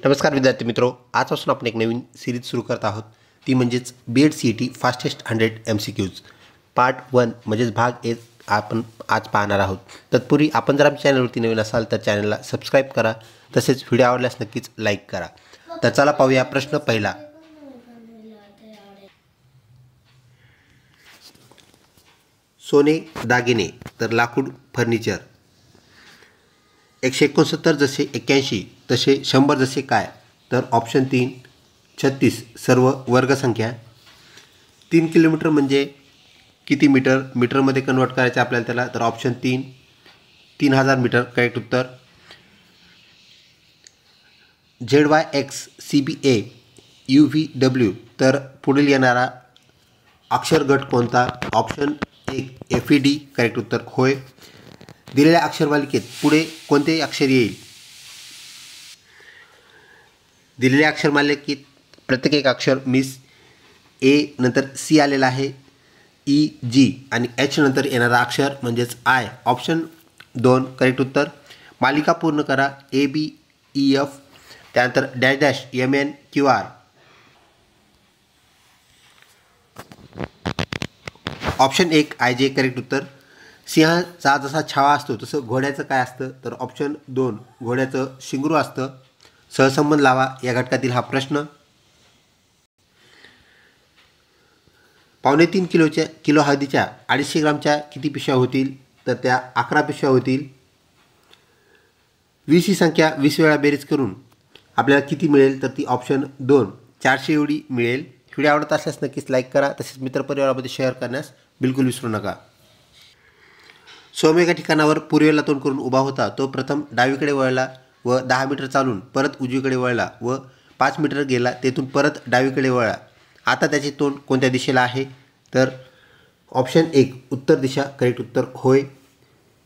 नमस्कार विद्यार्थी मित्रों, आजपासून आपण एक नवीन सिरीज सुरू करत आहोत. ती म्हणजेच BEd CET fastest 100 MCQs part 1 म्हणजेच भाग 1 आपण आज पाहणार आहोत. तत्पूर्वी आपण जर आमच्या चॅनलवरती नवीन असाल तर चॅनलला सबस्क्राईब करा, तसेच व्हिडिओ आवडल्यास नक्कीच लाईक करा. तर चला पाहूया प्रश्न पहिला. सोने दागिने तर लाकूड फर्निचर 169 जसे 81 तसे 100 जसे काय? तर ऑप्शन 3 36 सर्व वर्गसंख्या. 3 किलोमीटर म्हणजे किती मीटर? मीटरमध्ये कन्वर्ट करायचं आपल्याला त्याला, तर ऑप्शन 3 3000 मीटर करेक्ट उत्तर. ZYX CBA UVW तर पुढील येणारा अक्षर गट कोणता? ऑप्शन 1 FED करेक्ट उत्तर होय. दिलेल्या अक्षरमालिकेत पुढे कोणते अक्षर येईल? दिलेल्या अक्षरमालिकेत प्रत्येक एक अक्षर मिस. ए नंतर सी आलेला आहे, ई जी आणि एच नंतर येणारा अक्षर म्हणजेच आय. ऑप्शन 2 करेक्ट उत्तर. मालिका पूर्ण करा. ABEF त्यानंतर dash dash MNQR. Option 1 IJ correct उत्तर. सिंहाचा जसा छावा असतो तसं घोड्याचं काय असतं? तर ऑप्शन 2 घोड्याचं शिंगरू असतं. सहसंबंध लावा या घटकातील हा प्रश्न. 3.5 किलो हळदीच्या 250 ग्रामच्या किती पिशव्या होतील? तर त्या 11 पिशव्या होतील. 20 ही संख्या 20 वेळा बेरीज करून आपल्याला किती मिळेल? तर ती ऑप्शन 2 400 एवढी मिळेल. व्हिडिओ आवडत असल्यास नक्कीच लाईक करा, तसेच मित्रपरिवारामध्ये शेअर करण्यास बिलकुल विसरू नका. सौम्य एका ठिकाणावर पूर्वेला तोंड करून उभा होता. तो प्रथम डावीकडे वळला व 10 मीटर चालून परत उजवीकडे वळला व 5 मीटर गेला, तेथून परत डावीकडे वळला. आता त्याचे तोंड कोणत्या दिशेला आहे? तर ऑप्शन 1 उत्तर दिशा करेक्ट उत्तर होय.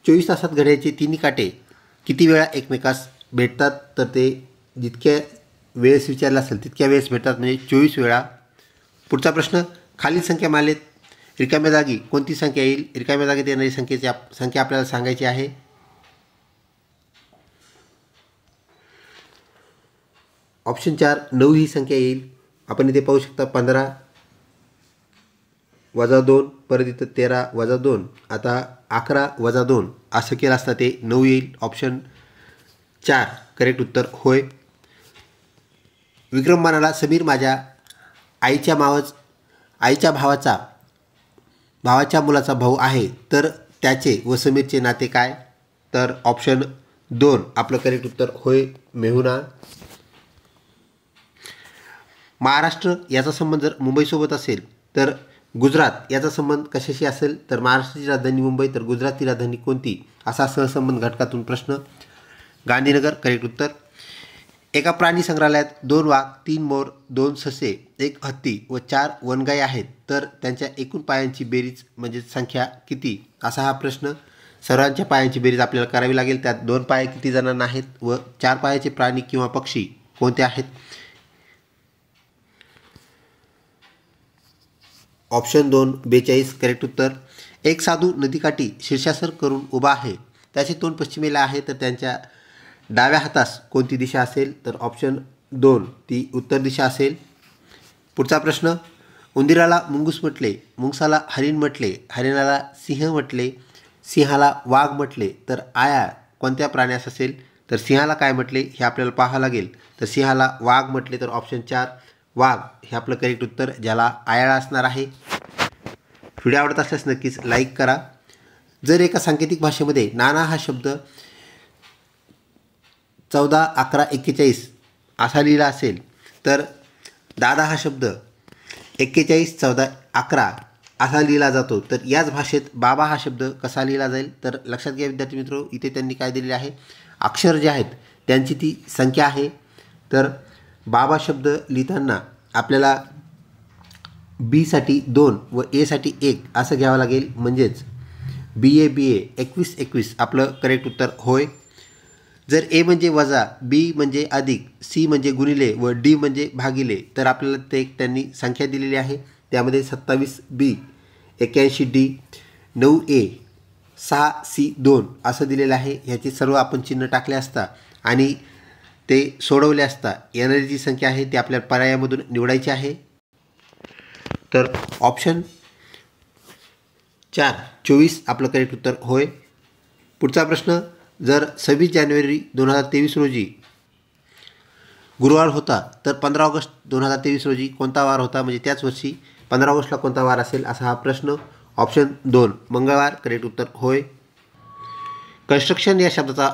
24 तासात घड्याळाचे तिन्ही काटे किती वेळा एकमेकास भेटतात? तर ते जितक्या वेळेस विचारलं असेल तितक्या वेळेस भेटतात, म्हणजे 24 वेळा. पुढचा प्रश्न. खालील संख्या मालेत रिकाम्या जागी कोणती संख्या येईल? रिकाम्या जागेत येणारी संख्या आपल्याला सांगायची आहे. ऑप्शन 4 9 ही संख्या येईल. आपण इथे पाहू शकता 15 वजा 2, परत इथं 13 वजा 2, आता 11 वजा 2 असं केलं असता ते 9 येईल. ऑप्शन 4 करेक्ट उत्तर होय. विक्रम म्हणाला, समीर माझ्या आईच्या भावाच्या मुलाचा भाऊ आहे, तर त्याचे व समीरचे नाते काय? तर ऑप्शन 2 आपलं करेक्ट उत्तर होय, मेहुणा. महाराष्ट्र याचा संबंध जर मुंबईसोबत असेल तर गुजरात याचा संबंध कशाशी असेल? तर महाराष्ट्राची राजधानी मुंबई तर गुजरातची राजधानी कोणती? असा सहसंबंध घटकातून प्रश्न. गांधीनगर करेक्ट उत्तर. एका प्राणी संग्रहालयात 2 वाघ, 3 मोर, 2 ससे, 1 हत्ती व 4 वनगाई आहेत, तर त्यांच्या एकूण पायांची बेरीज म्हणजे संख्या किती? असा हा प्रश्न. सर्वांच्या पायांची बेरीज आपल्याला करावी लागेल. त्यात 2 पाय किती जणांना आहेत व 4 पायाचे प्राणी किंवा पक्षी कोणते आहेत? ऑप्शन 2 42 करेक्ट उत्तर. एक साधू नदीकाठी शीर्षासन करून उभा आहे, त्याचे तोंड पश्चिमेला आहे, तर त्यांच्या डाव्या हातास कोणती दिशा असेल? तर ऑप्शन 2 ती उत्तर दिशा असेल. पुढचा प्रश्न. उंदीराला मुंगूस म्हटले, मुंगसाला हरिण म्हटले, हरिणाला सिंह म्हटले, सिंहाला वाघ म्हटले, तर आया कोणत्या प्राण्यास असेल? तर सिंहाला काय म्हटले हे आपल्याला पाहावं लागेल. तर सिंहाला वाघ म्हटले, तर ऑप्शन 4 वाघ हे आपलं करेक्ट उत्तर, ज्याला आयाळा असणार आहे. व्हिडिओ आवडत असल्यास नक्कीच लाईक करा. जर एका सांकेतिक भाषेमध्ये नाना हा शब्द 14 11 41 असा लिहिला असेल, तर दादा हा शब्द 41 14 11 असा लिहिला जातो, तर याच भाषेत बाबा हा शब्द कसा लिहिला जाईल? तर लक्षात घ्या विद्यार्थी मित्र, इथे त्यांनी काय दिलेले आहे? अक्षर जे आहेत त्यांची ती संख्या आहे. तर बाबा शब्द लिहिताना आपल्याला बी साठी 2 व ए साठी 1 असं घ्यावं लागेल, म्हणजेच BA 21 21 आपलं करेक्ट उत्तर होय. जर ए म्हणजे वजा, बी म्हणजे अधिक, सी म्हणजे गुणिले व डी म्हणजे भागिले, तर आपल्याला ते त्यांनी संख्या दिलेली आहे. त्यामध्ये 27B 81D 9A 6C2 असं दिलेलं आहे. ह्याचे सर्व आपण चिन्ह टाकले असता आणि ते सोडवले असता येणारी जी संख्या आहे ती आपल्या पर्यायामधून निवडायची आहे. तर ऑप्शन 4 24 आपलं करेक्ट उत्तर होय. पुढचा प्रश्न, जर 26 जानेवारी 2023 रोजी गुरुवार होता तर 15 ऑगस्ट 2023 रोजी कोणता वार होता, म्हणजे त्याच वर्षी 15 ऑगस्टला कोणता वार असेल असा हा प्रश्न. ऑप्शन 2 मंगळवार करेक्ट उत्तर होय. कन्स्ट्रक्शन या शब्दाचा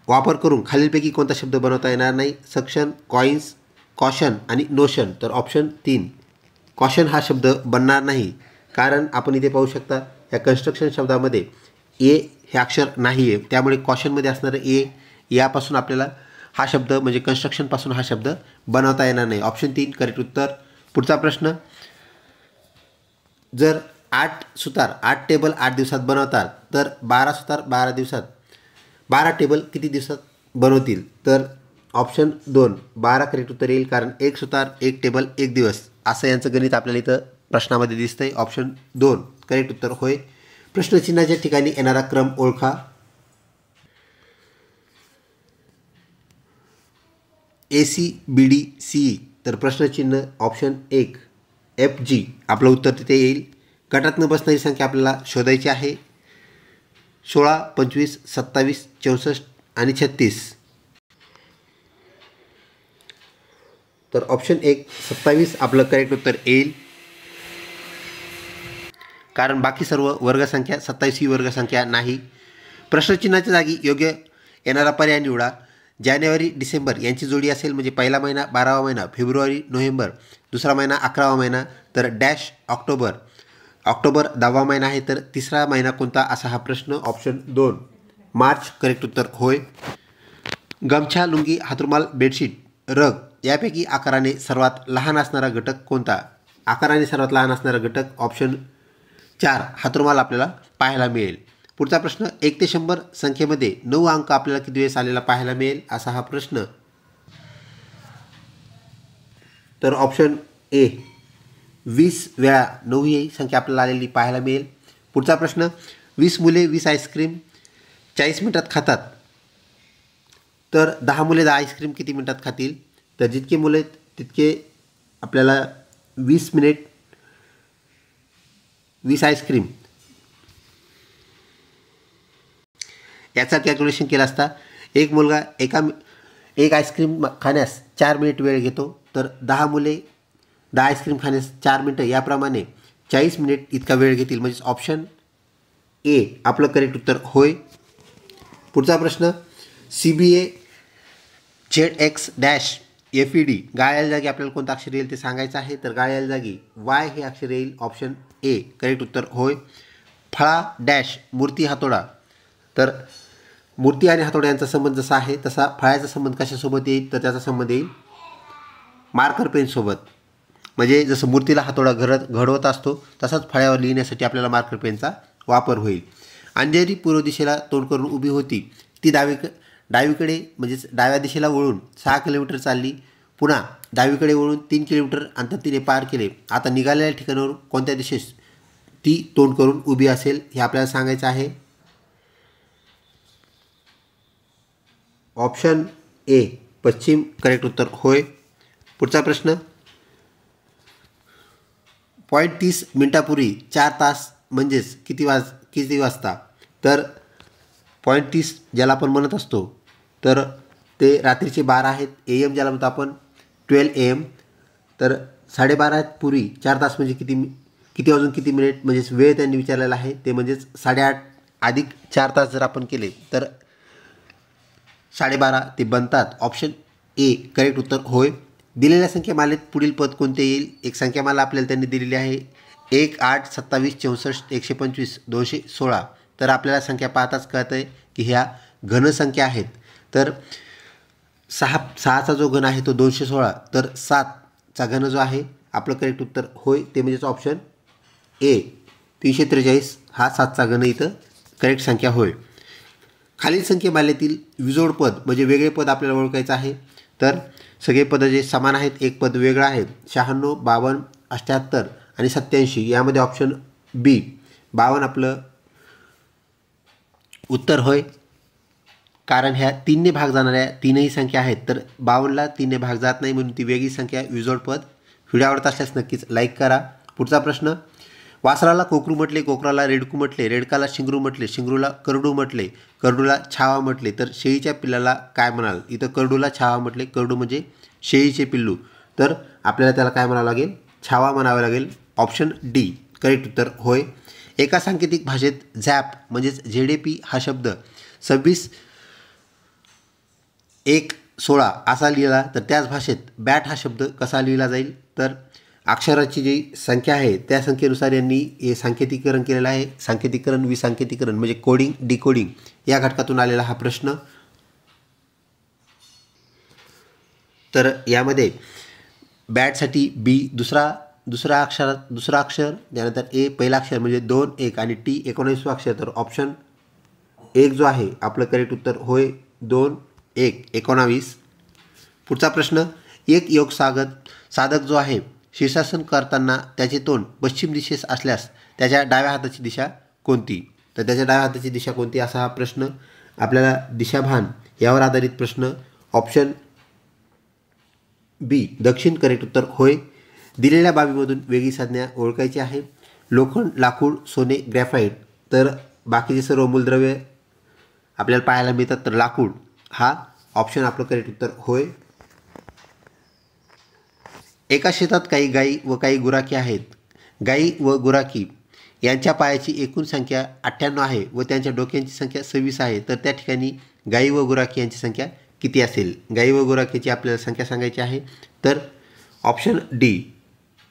वापर करून खालीलपैकी कोणता शब्द बनवता येणार नाही? सक्शन, कॉइन्स, कॉशन आणि नोशन. तर ऑप्शन 3 कॉशन हा शब्द बनणार नाही, कारण आपण इथे पाहू शकता या कन्स्ट्रक्शन शब्दामध्ये ए हे अक्षर नाही आहे, त्यामुळे कॉशनमध्ये असणारं ए यापासून आपल्याला हा शब्द म्हणजे कन्स्ट्रक्शनपासून हा शब्द बनवता येणार नाही. ऑप्शन 3 करेक्ट उत्तर. पुढचा प्रश्न, जर 8 सुतार 8 टेबल 8 दिवसात बनवतात तर 12 सुतार 12 दिवसात 12 टेबल किती दिवसात बनवतील? तर ऑप्शन 2 12 करेक्ट उत्तर येईल, कारण 1 सुतार 1 टेबल 1 दिवस असं यांचं गणित आपल्याला इथं प्रश्नामध्ये दिसतंय. ऑप्शन 2 करेक्ट उत्तर होय. प्रश्नचिन्हाच्या ठिकाणी येणारा क्रम ओळखा. ACBDCE. तर प्रश्नचिन्ह ऑप्शन 1 FG आपलं उत्तर तिथे येईल. गटातनं बसणारी संख्या आपल्याला शोधायची आहे. 16, 25, 27, 64 आणि 36. तर ऑप्शन 1 27 आपलं करेक्ट उत्तर येईल, कारण बाकी सर्व वर्गसंख्या 27 ही वर्गसंख्या नाही. प्रश्नचिन्हाच्या जागी योग्य येणारा पर्याय निवडा. जानेवारी डिसेंबर यांची जोडी असेल म्हणजे पहिला महिना 12वा महिना, फेब्रुवारी नोव्हेंबर दुसरा महिना 11वा महिना, तर डॅश ऑक्टोबर 10वा महिना आहे, तर तिसरा महिना कोणता असा हा प्रश्न. ऑप्शन 2 मार्च करेक्ट उत्तर होय. गमछा, लुंगी, हातरुमाल, बेडशीट, रग यापैकी आकाराने सर्वात लहान असणारा घटक कोणता? आकाराने सर्वात लहान असणारा घटक ऑप्शन 4 हातरुमाल आपल्याला पाहायला मिळेल. पुढचा प्रश्न, 1 ते 100 संख्येमध्ये 9 अंक आपल्याला किती वेळेस आलेला पाहायला मिळेल असा हा प्रश्न. तर ऑप्शन ए 20 वेळा 9 ही संख्या आपल्याला आलेली पाहायला मिळेल. पुढचा प्रश्न, 20 मुले 20 आईस्क्रीम 40 मिनिटात खातात, तर 10 मुले 10 आईस्क्रीम किती मिनिटात खातील? तर जितके मुले तितके आपल्याला 20 मिनिट 20 आईस्क्रीम याचा कॅल्क्युलेशन केला असता एक मुलगा एक आईस्क्रीम खाण्यास 4 मिनिट वेळ घेतो, तर 10 मुले 10 आईस्क्रीम खाण्यास 4 मिनिटं याप्रमाणे 40 मिनिट इतका वेळ घेतील, म्हणजे ऑप्शन ए आपलं करेक्ट उत्तर होय. पुढचा प्रश्न, CBA ZX डॅश FED गाळ्याला जागी आपल्याला कोणतं अक्षर येईल ते सांगायचं आहे, तर गाळ्याला जागी Y हे अक्षर येईल. ऑप्शन ए करेक्ट उत्तर होय. फळा डॅश मूर्ती हातोडा, तर मूर्ती आणि हातोडा यांचा संबंध जसा आहे तसा फळाचा संबंध कशासोबत येईल, तर त्याचा संबंध येईल मार्कर पेनसोबत. म्हणजे जसं मूर्तीला हातोडा घडवत असतो तसाच फळ्यावर लिहिण्यासाठी आपल्याला मार्कर पेनचा वापर होईल. अंधेरी पूर्व दिशेला तोंड करून उभी होती, ती डावीकडे म्हणजेच डाव्या दिशेला वळून 6 किलोमीटर चालली, पुन्हा डावीकडे वळून 3 किलोमीटर अंतर तिने पार केले. आता निघालेल्या ठिकाणावर कोणत्या दिशेस ती तोंड करून उभी असेल हे आपल्याला सांगायचं आहे. ऑप्शन ए पश्चिम करेक्ट उत्तर होय. पुढचा प्रश्न, 30 मिनिटापूर्वी 4 तास म्हणजेच किती वाजता? तर 30 ज्याला आपण म्हणत असतो तर ते रात्रीचे 12 आहेत. AM ज्याला म्हणतो आपण 12 AM, तर 12:30 पूर्वी 4 तास म्हणजे किती वाजून किती मिनिट, म्हणजेच वेळ त्यांनी विचारलेला आहे ते म्हणजेच 8:30 अधिक 4 तास जर आपण केले तर 12:30 ते बनतात. ऑप्शन ए करेक्ट उत्तर होय. दिलेल्या संख्यामालेत पुढील पद कोणते येईल? एक संख्यामाला आपल्याला त्यांनी दिलेली आहे 1, 8, 27, 64, 125, 216. तर आपल्याला संख्या पाहताच कळतं आहे की ह्या घनसंख्या आहेत. तर 6चा जो घन आहे तो 216, तर 7चा घन जो आहे आपलं करेक्ट उत्तर होय, ते म्हणजेच ऑप्शन ए 343 हा 7चा घन इथं करेक्ट संख्या होय. खालील संख्येमालेतील विजोड पद म्हणजे वेगळे पद आपल्याला ओळखायचं आहे. तर सगळे पद जे समान आहेत, एक पद वेगळं आहे. 56, 52, 78 आणि 87 यामध्ये ऑप्शन बी 52 आपलं उत्तर होय. कारण ह्या 3ने भाग जाणाऱ्या तीनही संख्या आहेत, तर 52ला 3ने भाग जात नाही म्हणून ती वेगळी संख्या विजोड पद. व्हिडिओ आवडत असल्यास नक्कीच लाईक करा. पुढचा प्रश्न, वासराला कोकरू म्हटले, कोकराला रेडकू म्हटले, रेडकाला शिंगरू म्हटले, शिंगरूला करडू म्हटले, करडूला छावा म्हटले, तर शेळीच्या पिल्लाला काय म्हणाल? इथं करडूला छावा म्हटले, करडू म्हणजे शेळीचे पिल्लू, तर आपल्याला त्याला काय म्हणावं लागेल? छावा म्हणावं लागेल. ऑप्शन डी करेक्ट उत्तर होय. एका सांकेतिक भाषेत झॅप म्हणजेच ZAP हा शब्द 26/1/16 असा लिहिला, तर त्याच भाषेत बॅट हा शब्द कसा लिहिला जाईल? तर अक्षराची जी संख्या आहे त्या संख्येनुसार यांनी हे सांकेतिकरण केलेलं आहे. सांकेतिकरण विसंकेतिकरण म्हणजे कोडिंग डिकोडिंग या घटकातून आलेला हा प्रश्न. तर यामध्ये बॅटसाठी बी दुसरा अक्षर, त्यानंतर ए पहिला अक्षर म्हणजे 2 1 आणि टी 19 अक्षर, तर ऑप्शन 1 जो आहे आपलं करेक्ट उत्तर होय. 2 1 19. पुढचा प्रश्न, एक योग साधक जो आहे शीर्षासन करताना त्याचे तोंड पश्चिम दिशेस असल्यास त्याच्या डाव्या हाताची दिशा कोणती? तर त्याच्या डाव्या हाताची दिशा कोणती असा हा प्रश्न. आपल्याला दिशाभान यावर आधारित प्रश्न. ऑप्शन बी दक्षिण करेक्ट उत्तर होय. दिलेल्या बाबीमधून वेगळी संज्ञा ओळखायची आहे. लोखंड, लाकूड, सोने, ग्रॅफाईट, तर बाकीचे सर्व मूलद्रव्य आपल्याला पाहायला मिळतात, तर लाकूड हा ऑप्शन आपलं करेक्ट उत्तर होय. एका शेतात काही गायी व काही गुराखी आहेत. गायी व गुराखी यांच्या पायाची एकूण संख्या 98 आहे व त्यांच्या डोक्यांची संख्या 26 आहे, तर त्या ठिकाणी गायी व गुराखी यांची संख्या किती असेल? गायी व गुराखीची आपल्याला संख्या सांगायची आहे, तर ऑप्शन डी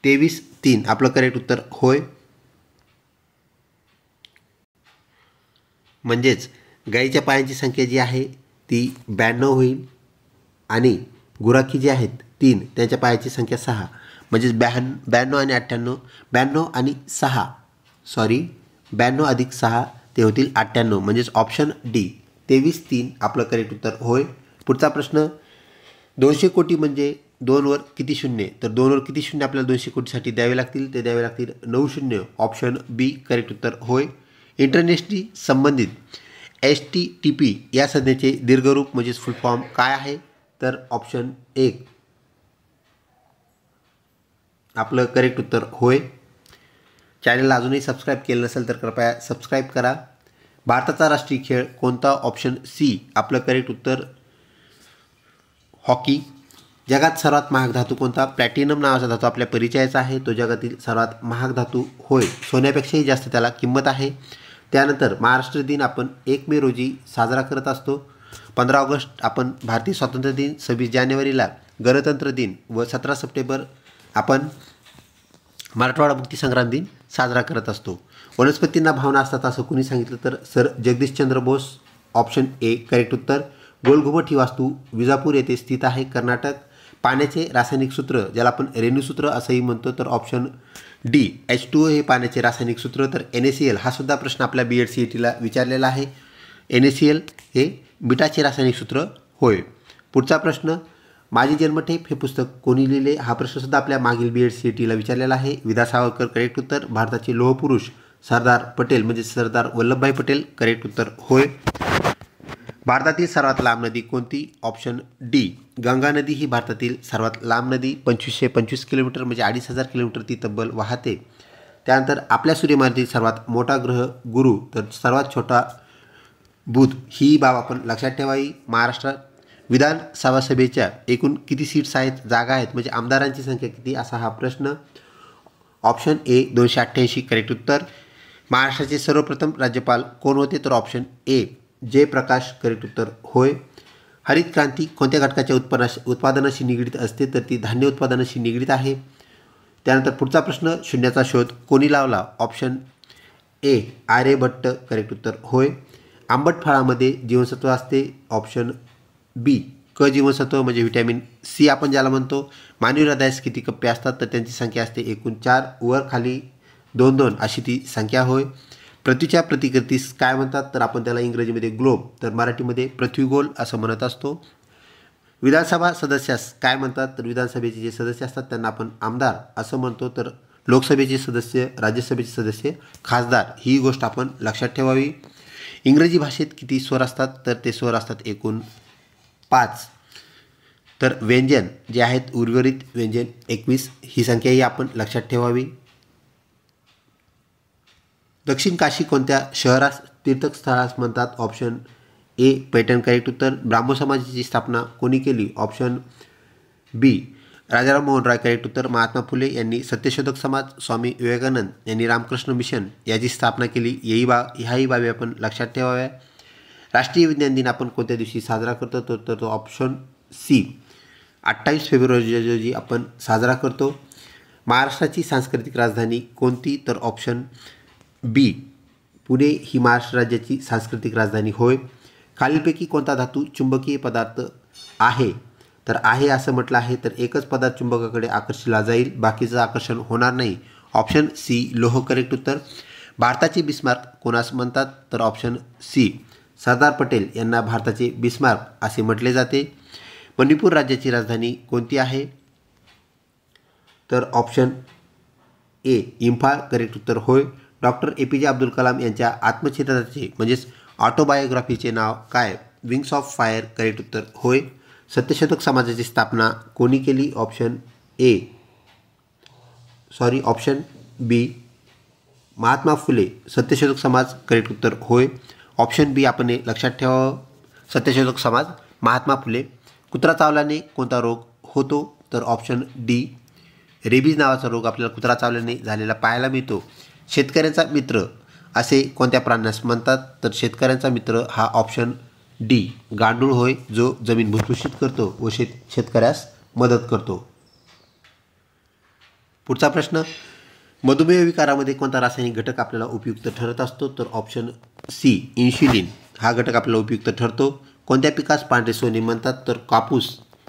23/3 आपलं करेक्ट उत्तर होय. म्हणजेच गायीच्या पायांची संख्या जी आहे ती 92 होईल आणि गुराखी जी आहेत 3 त्यांच्या पायाची संख्या 6, म्हणजेच 92 आणि 98, 92 आणि 6 92 अधिक 6 ते होतील 98, म्हणजेच ऑप्शन डी 23/3 आपलं करेक्ट उत्तर होय. पुढचा प्रश्न, 200 कोटी म्हणजे 2वर किती शून्य? तर 2वर किती शून्य आपल्याला 200 कोटीसाठी द्यावे लागतील? ते द्यावे लागतील 9 शून्य. ऑप्शन बी करेक्ट उत्तर होय. इंटरनेटशी संबंधित HTTP या संज्ञेचे दीर्घरूप म्हणजेच फुल फॉर्म काय आहे? तर ऑप्शन 1 आपलं करेक्ट उत्तर होय. चॅनलला अजूनही सबस्क्राईब केलं नसेल तर कृपया सबस्क्राईब करा. भारताचा राष्ट्रीय खेळ कोणता? ऑप्शन सी आपलं करेक्ट उत्तर हॉकी. जगात सर्वात महाग धातू कोणता? प्लॅटिनम नावाचा धातू आपल्या परिचयाचा आहे, तो जगातील सर्वात महाग धातू होय. सोन्यापेक्षाही जास्त त्याला किंमत आहे. त्यानंतर महाराष्ट्र दिन आपण 1 मे रोजी साजरा करत असतो. 15 ऑगस्ट आपण भारतीय स्वातंत्र्य दिन, 26 जानेवारीला गणतंत्र दिन व 17 सप्टेंबर आपण मराठवाडा मुक्तीसंग्राम दिन साजरा करत असतो. वनस्पतींना भावना असतात असं कुणी सांगितलं? तर sir Jagdishchandra Bose. Option A correct उत्तर. गोलघुमट ही वास्तू विजापूर येथे स्थित आहे, कर्नाटक. पाण्याचे रासायनिक सूत्र ज्याला आपण रेणूसूत्र असंही म्हणतो, तर ऑप्शन डी H2O हे पाण्याचे रासायनिक सूत्र. तर NaCl हा सुद्धा प्रश्न आपल्या BEd-CETला विचारलेला आहे. NaCl हे मिठाचे रासायनिक सूत्र होय. पुढचा प्रश्न, माझी जन्मठेप हे पुस्तक कोणी लिहिले? हा प्रश्नसुद्धा आपल्या मागील BEd-CETला विचारलेला आहे. विदा सावरकर करेक्ट उत्तर. भारताचे लोहपुरुष सरदार पटेल म्हणजे सरदार वल्लभभाई पटेल करेक्ट उत्तर होय. भारतातील सर्वात लांब नदी कोणती? ऑप्शन डी गंगा नदी ही भारतातील सर्वात लांब नदी, 2525 किलोमीटर म्हणजे 2500 किलोमीटर ती तब्बल वाहते. त्यानंतर आपल्या सूर्यमालेतील सर्वात मोठा ग्रह गुरु, तर सर्वात छोटा बुध. ही बाब आपण लक्षात ठेवावी. महाराष्ट्रात विधानसभा सभेच्या एकूण किती सीट्स आहेत, जागा आहेत, म्हणजे आमदारांची संख्या किती असा हा प्रश्न. ऑप्शन ए 288 करेक्ट उत्तर. महाराष्ट्राचे सर्वप्रथम राज्यपाल कोण होते? तर ऑप्शन ए जयप्रकाश करेक्ट उत्तर होय. हरित क्रांती कोणत्या घटकाच्या उत्पादनाशी निगडीत असते? तर ती धान्य उत्पादनाशी निगडीत आहे. त्यानंतर पुढचा प्रश्न, शून्याचा शोध कोणी लावला? ऑप्शन ए आर्यभट्ट करेक्ट उत्तर होय. आंबट फळामध्ये जीवनसत्व असते. ऑप्शन बी क जीवनसत्व म्हणजे व्हिटॅमिन सी आपण ज्याला म्हणतो. मानवी हृदयास किती कप्पे असतात? तर त्यांची संख्या असते एकूण 4, वर खाली 2-2 अशी ती संख्या होय. पृथ्वीच्या प्रतिकृतीस काय म्हणतात? तर आपण त्याला इंग्रजीमध्ये ग्लोब, तर मराठीमध्ये पृथ्वीगोल असं म्हणत असतो. विधानसभा सदस्यास काय म्हणतात? तर विधानसभेचे जे सदस्य असतात त्यांना आपण आमदार असं म्हणतो, तर लोकसभेचे सदस्य, राज्यसभेचे सदस्य खासदार. ही गोष्ट आपण लक्षात ठेवावी. इंग्रजी भाषेत किती स्वर असतात? तर ते स्वर असतात एकूण 5. तर व्यंजन जे आहेत उर्वरित व्यंजन 21, ही संख्याही आपण लक्षात ठेवावी. दक्षिण काशी कोणत्या शहरास तीर्थस्थळास म्हणतात? ऑप्शन ए पैठण करेक्ट उत्तर. ब्राह्मो समाजाची स्थापना कोणी केली? ऑप्शन बी राजाराम मोहन राय करेक्ट उत्तर. महात्मा फुले यांनी सत्यशोधक समाज, स्वामी विवेकानंद यांनी रामकृष्ण मिशन याची स्थापना केली. ह्याही बाबी आपण लक्षात ठेवाव्या. राष्ट्रीय विज्ञान दिन आपण कोणत्या दिवशी साजरा करतो? तर तो ऑप्शन सी 28 फेब्रुवारी रोजी आपण साजरा करतो. महाराष्ट्राची सांस्कृतिक राजधानी कोणती? तर ऑप्शन बी पुणे ही महाराष्ट्र राज्याची सांस्कृतिक राजधानी होय. खालीलपैकी कोणता धातू चुंबकीय पदार्थ आहे? तर आहे असं म्हटलं आहे, तर एकच पदार्थ चुंबकाकडे आकर्षिला जाईल, बाकीचं आकर्षण होणार नाही. ऑप्शन सी लोह करेक्ट उत्तर. भारताचे बिस्मार्क कोणास म्हणतात? तर ऑप्शन सी सरदार पटेल यांना भारताचे बिस्मार्क असे म्हटले जाते. मणिपूर राज्याची राजधानी कोणती आहे? तर ऑप्शन ए इम्फाळ करेक्ट उत्तर होय. डॉक्टर APJ अब्दुल कलाम यांच्या आत्मचरित्राचे म्हणजेच ऑटोबायोग्राफीचे नाव काय? विंग्स ऑफ फायर करेक्ट उत्तर होय. सत्यशोधक समाजाची स्थापना कोणी केली? ऑप्शन बी महात्मा फुले. सत्यशोधक समाज करेक्ट उत्तर होय. ऑप्शन बी आपण हे लक्षात ठेवावं. सत्यशोधक समाज महात्मा फुले. कुत्रा चावल्याने कोणता रोग होतो? तर ऑप्शन डी रेबीज नावाचा रोग आपल्याला कुत्रा चावल्याने झालेला पाहायला मिळतो. शेतकऱ्यांचा मित्र असे कोणत्या प्राण्यास म्हणतात? तर शेतकऱ्यांचा मित्र हा ऑप्शन डी गांडूळ होय, जो जमीन भुसभुशीत करतो व शेतकऱ्यास मदत करतो. पुढचा प्रश्न, मधुमेह विकारामध्ये कोणता रासायनिक घटक आपल्याला उपयुक्त ठरत असतो? तर ऑप्शन सी इन्शुलिन हा घटक आपल्याला उपयुक्त ठरतो. कोणत्या पिकास पांढरे सोने म्हणतात? तर कापूस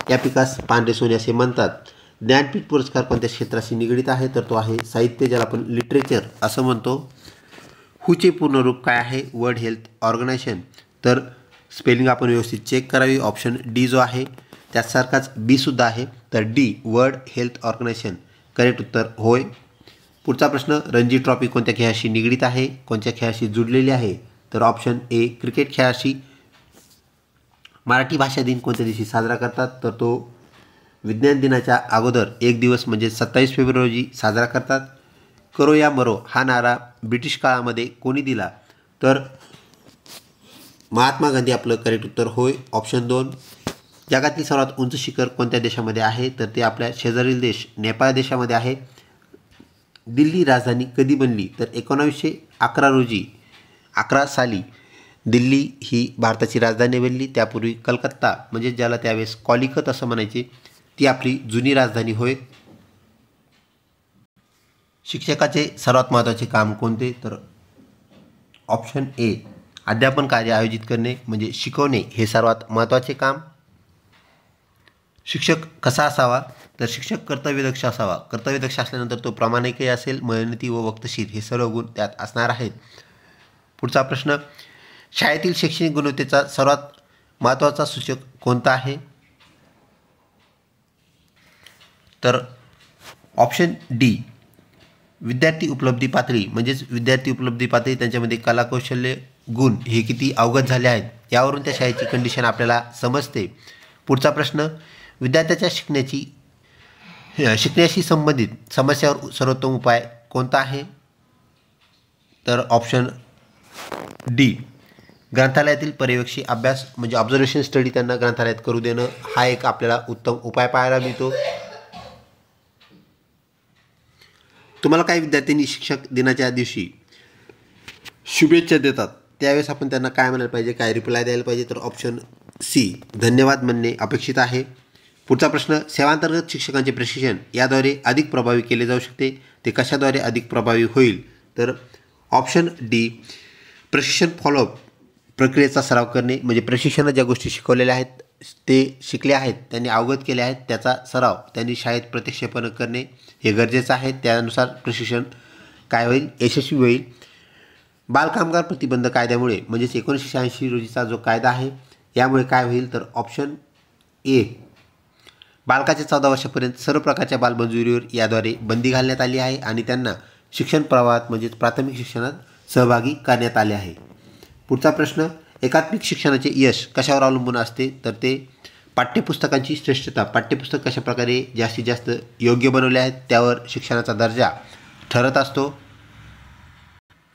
या पिकास पांढरे सोने असे म्हणतात. ज्ञानपीठ पुरस्कार कोणत्या क्षेत्राशी निगडीत आहे? तर तो आहे साहित्य, ज्याला आपण लिटरेचर असं म्हणतो. हुचे पूर्ण रूप काय आहे? World health organisation. तर स्पेलिंग आपण व्यवस्थित चेक करावी. ऑप्शन डी जो आहे त्यासारखाच बी सुद्धा आहे, तर D world health organisation correct उत्तर होय. पुढचा प्रश्न, रणजी ट्रॉफी कोणत्या खेळाशी निगडीत आहे? कोणत्या खेळाशी जुडलेली आहे? तर ऑप्शन ए क्रिकेट खेळाशी. मराठी भाषा दिन कोणत्या दिवशी साजरा करतात? तर तो विज्ञान दिनाच्या अगोदर एक दिवस म्हणजे 27 फेब्रुवारी रोजी साजरा करतात. करो या मरो हा नारा ब्रिटिश काळामध्ये कोणी दिला? तर महात्मा गांधी आपलं करेक्ट उत्तर होय. ऑप्शन 2. जगातील सर्वात उंच शिखर कोणत्या देशामध्ये आहे? तर ते आपल्या शेजारील देश नेपाळ देशामध्ये आहे. दिल्ली राजधानी कधी बनली? तर 1911 साली दिल्ली ही भारताची राजधानी बनली. त्यापूर्वी कलकत्ता म्हणजे ज्याला त्यावेळेस कॉलिकत असं म्हणायचे, ती आपली जुनी राजधानी होय. शिक्षकाचे सर्वात महत्त्वाचे काम कोणते? तर ऑप्शन ए अध्यापन कार्य आयोजित करणे म्हणजे शिकवणे हे सर्वात महत्त्वाचे काम. शिक्षक कसा असावा? तर शिक्षक कर्तव्यदक्ष असावा. कर्तव्यदक्ष असल्यानंतर तो प्रामाणिकही असेल, मेहनती व वक्तशीर हे सर्व गुण त्यात असणार आहेत. पुढचा प्रश्न, शाळेतील शैक्षणिक गुणवत्तेचा सर्वात महत्त्वाचा सूचक कोणता आहे? तर ऑप्शन डी विद्यार्थी उपलब्धी पातळी म्हणजेच विद्यार्थी उपलब्धी पातळी, त्यांच्यामध्ये कलाकौशल्य गुण हे किती अवगत झाले आहेत यावरून त्या शाळेची कंडिशन आपल्याला समजते. पुढचा प्रश्न, विद्यार्थ्याच्या शिकण्याशी संबंधित समस्यावर सर्वोत्तम उपाय कोणता आहे? तर ऑप्शन डी ग्रंथालयातील पर्यवेक्षी अभ्यास म्हणजे ऑब्झर्वेशन स्टडी त्यांना ग्रंथालयात करू देणं हा एक आपल्याला उत्तम उपाय पाहायला मिळतो. तुम्हाला काही विद्यार्थ्यांनी शिक्षक दिनाच्या दिवशी शुभेच्छा देतात, त्यावेळेस आपण त्यांना काय म्हणायला पाहिजे, काय रिप्लाय द्यायला पाहिजे? तर ऑप्शन सी धन्यवाद म्हणणे अपेक्षित आहे. पुढचा प्रश्न, सेवांतर्गत शिक्षकांचे प्रशिक्षण याद्वारे अधिक प्रभावी केले जाऊ शकते, ते कशाद्वारे अधिक प्रभावी होईल? तर ऑप्शन डी प्रशिक्षण फॉलोअप प्रक्रियेचा सराव करणे म्हणजे प्रशिक्षणात ज्या गोष्टी शिकवलेल्या आहेत ते शिकले आहेत, त्यांनी अवगत केले आहेत, त्याचा सराव त्यांनी शाळेत प्रत्यक्षपणे करणे हे गरजेचं आहे. त्यानुसार प्रशिक्षण काय होईल? यशस्वी होईल. बालकामगार प्रतिबंध कायद्यामुळे म्हणजेच 1986 रोजीचा जो कायदा आहे यामुळे काय होईल? तर ऑप्शन ए बालकाच्या 14 वर्षापर्यंत सर्व प्रकारच्या बालमजुरीवर याद्वारे बंदी घालण्यात आली आहे आणि त्यांना शिक्षण प्रवाहात म्हणजेच प्राथमिक शिक्षणात सहभागी करण्यात आले आहे. पुढचा प्रश्न, एकात्मिक शिक्षणाचे यश कशावर अवलंबून असते? तर ते पाठ्यपुस्तकांची श्रेष्ठता, पाठ्यपुस्तक कशाप्रकारे जास्तीत जास्त योग्य बनवले आहेत त्यावर शिक्षणाचा दर्जा ठरत असतो.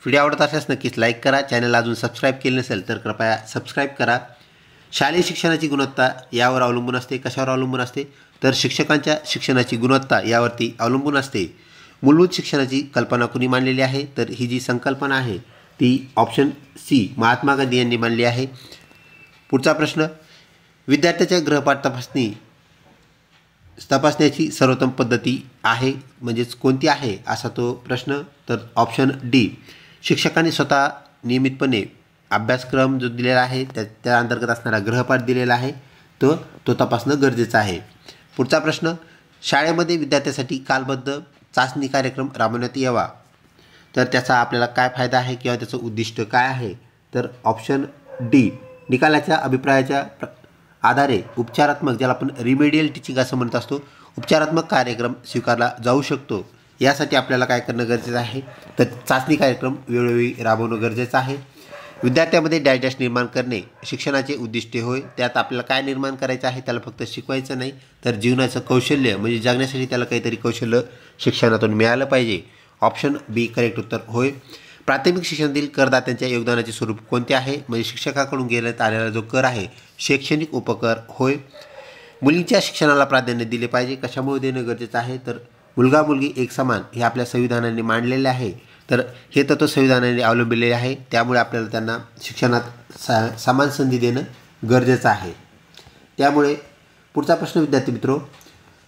व्हिडिओ आवडत असल्यास नक्कीच लाईक करा. चॅनल अजून सबस्क्राईब केले नसेल तर कृपया सबस्क्राईब करा. शालेय शिक्षणाची गुणवत्ता यावर अवलंबून असते. कशावर अवलंबून असते? तर शिक्षकांच्या शिक्षणाची गुणवत्ता यावरती अवलंबून असते. मूलभूत शिक्षणाची कल्पना कुणी मांडलेली आहे? तर ही जी संकल्पना आहे ती ऑप्शन सी महात्मा गांधी यांनी मांडली आहे. पुढचा प्रश्न, विद्यार्थ्याच्या गृहपाठ तपासण्याची सर्वोत्तम पद्धती आहे म्हणजेच कोणती आहे असा तो प्रश्न. तर ऑप्शन डी, शिक्षकांनी स्वतः नियमितपणे अभ्यासक्रम जो दिलेला आहे त्या अंतर्गत असणारा गृहपाठ दिलेला आहे तो तपासणं गरजेचं आहे. पुढचा प्रश्न, शाळेमध्ये विद्यार्थ्यासाठी कालबद्ध चाचणी कार्यक्रम राबवण्यात यावा तर त्याचा आपल्याला काय फायदा आहे किंवा त्याचं उद्दिष्ट काय आहे? तर ऑप्शन डी, निकालाच्या अभिप्रायाच्या आधारे उपचारात्मक, ज्याला आपण रिमेडियल टीचिंग असं म्हणत असतो, उपचारात्मक कार्यक्रम स्वीकारला जाऊ शकतो. यासाठी आपल्याला काय करणं गरजेचं आहे? तर चाचणी कार्यक्रम वेळोवेळी राबवणं गरजेचं आहे. विद्यार्थ्यामध्ये डॅश निर्माण करणे शिक्षणाचे उद्दिष्ट होय. त्यात आपल्याला काय निर्माण करायचं आहे? त्याला फक्त शिकवायचं नाही तर जीवनाचं कौशल्य म्हणजे जगण्यासाठी त्याला काहीतरी कौशल्य शिक्षणातून मिळालं पाहिजे. ऑप्शन बी करेक्ट उत्तर होय. प्राथमिक शिक्षणातील करदात्यांच्या योगदानाचे स्वरूप कोणते आहे? म्हणजे शिक्षकाकडून घेण्यात आलेला जो कर आहे शैक्षणिक उपकर होय. मुलींच्या शिक्षणाला प्राधान्य दिले पाहिजे. कशामुळे देणं गरजेचं आहे? तर मुलगा मुलगी एक समान हे आपल्या संविधानाने मांडलेले आहे. तर हे तत्व संविधानाने अवलंबिलेले आहे. त्यामुळे आपल्याला त्यांना शिक्षणात समान संधी देणं गरजेचं आहे. त्यामुळे पुढचा प्रश्न विद्यार्थी मित्रो,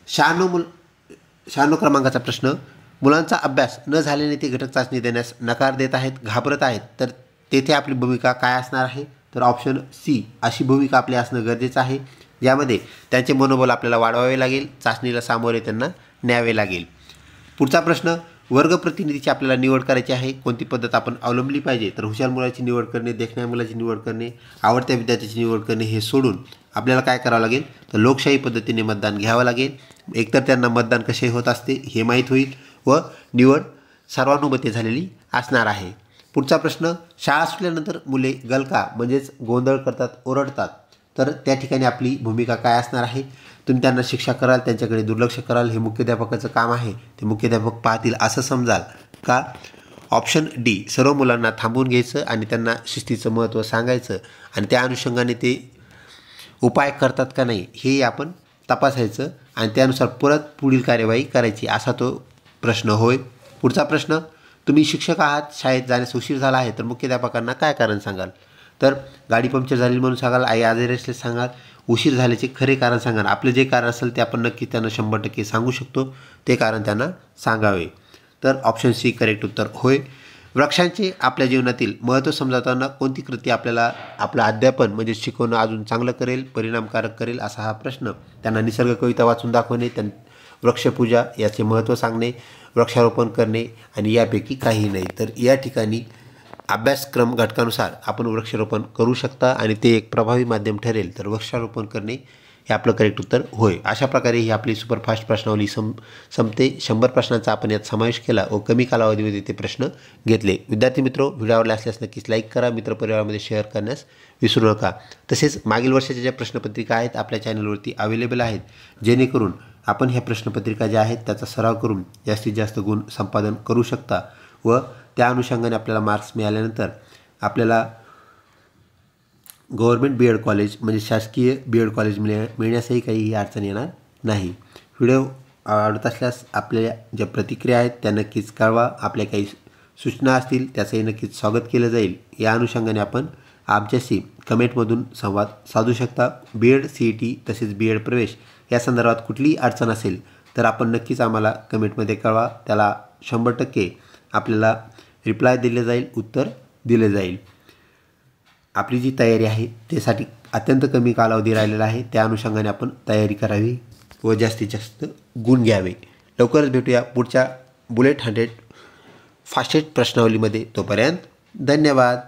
96 क्रमांकाचा प्रश्न, मुलांचा अभ्यास न झाल्याने ते घटक चाचणी देण्यास नकार देत आहेत, घाबरत आहेत, तर तेथे आपली भूमिका काय असणार आहे? तर ऑप्शन सी अशी भूमिका आपली असणं गरजेचं आहे, ज्यामध्ये त्यांचे मनोबल आपल्याला वाढवावे लागेल, चाचणीला सामोरे त्यांना न्यावे लागेल. पुढचा प्रश्न, वर्ग प्रतिनिधीची आपल्याला निवड करायची आहे, कोणती पद्धत आपण अवलंबली पाहिजे? तर हुशार मुलाची निवड करणे, देखण्या मुलाची निवड करणे, आवडत्या विद्यार्थ्याची निवड करणे हे सोडून आपल्याला काय करावं लागेल? तर लोकशाही पद्धतीने मतदान घ्यावं लागेल. एकतर त्यांना मतदान कसे होत असते हे माहीत होईल व निवड सर्वानुमते झालेली असणार आहे. पुढचा प्रश्न, शाळा सुटल्यानंतर मुले गलका म्हणजेच गोंधळ करतात, ओरडतात, तर त्या ठिकाणी आपली भूमिका काय असणार आहे? तुम्ही त्यांना शिक्षा कराल, त्यांच्याकडे दुर्लक्ष कराल, हे मुख्याध्यापकाचं काम आहे, ते मुख्याध्यापक पाहतील असं समजाल का? ऑप्शन डी, सर्व मुलांना थांबवून घ्यायचं आणि त्यांना शिस्तीचं महत्त्व सांगायचं आणि त्या अनुषंगाने ते उपाय करतात का नाही हे आपण तपासायचं आणि त्यानुसार परत पुढील कार्यवाही करायची असा तो प्रश्न होय. पुढचा प्रश्न, तुम्ही शिक्षक आहात, शाळेत जाण्यास उशीर झाला आहे, तर मुख्याध्यापकांना काय कारण सांगाल? तर गाडी पंक्चर झाली म्हणून सांगाल, आई आजारी असले सांगाल, उशीर झाल्याचे खरे कारण सांगाल. आपलं जे कारण असेल ते आपण नक्की त्यांना 100% सांगू शकतो, ते कारण त्यांना सांगावे. तर ऑप्शन सी करेक्ट उत्तर होय. वृक्षांचे आपल्या जीवनातील महत्त्व समजावताना कोणती कृती आपल्याला आपलं अध्यापन म्हणजे शिकवणं अजून चांगलं करेल, परिणामकारक करेल असा हा प्रश्न. त्यांना निसर्ग कविता वाचून दाखवणे, वृक्षपूजा याचे महत्त्व सांगणे, वृक्षारोपण करणे आणि यापैकी काही नाही. तर या ठिकाणी अभ्यासक्रम घटकानुसार आपण वृक्षारोपण करू शकता आणि ते एक प्रभावी माध्यम ठरेल. तर वृक्षारोपण करणे हे आपलं करेक्ट उत्तर होय. अशा प्रकारे ही आपली सुपरफास्ट प्रश्नावली संपते. 100 प्रश्नांचा आपण यात समावेश केला व कमी कालावधीमध्ये ते प्रश्न घेतले. विद्यार्थी मित्रो, व्हिडिओ आवडला असल्यास नक्कीच लाईक करा, मित्रपरिवारामध्ये शेअर करण्यास विसरू नका. तसेच मागील वर्षाच्या ज्या प्रश्नपत्रिका आहेत आपल्या चॅनलवरती अवेलेबल आहेत, जेणेकरून आपण ह्या प्रश्नपत्रिका ज्या आहेत त्याचा सराव करून जास्तीत जास्त गुण संपादन करू शकता व त्या अनुषंगाने आपल्याला मार्क्स मिळाल्यानंतर आपल्याला गव्हर्मेंट बी एड कॉलेज म्हणजे शासकीय बी एड कॉलेज मिळण्यासही काहीही अडचण येणार नाही. व्हिडिओ आवडत असल्यास आपल्या ज्या प्रतिक्रिया आहेत त्या नक्कीच कळवा. आपल्या काही सूचना असतील त्याचंही नक्कीच स्वागत केलं जाईल. या अनुषंगाने आपण आमच्याशी कमेंटमधून संवाद साधू शकता. बी एड CET तसेच बी एड प्रवेश या संदर्भात कुठलीही अडचण असेल तर आपण नक्कीच आम्हाला कमेंटमध्ये कळवा. त्याला 100% आपल्याला रिप्लाय दिले जाईल, उत्तर दिले जाईल. आपली जी तयारी आहे त्यासाठी अत्यंत कमी कालावधी राहिलेला आहे, त्या अनुषंगाने आपण तयारी करावी व जास्तीत जास्त गुण घ्यावे. लवकरच भेटूया पुढच्या बुलेट 100 फास्टेस्ट प्रश्नावलीमध्ये. तोपर्यंत धन्यवाद.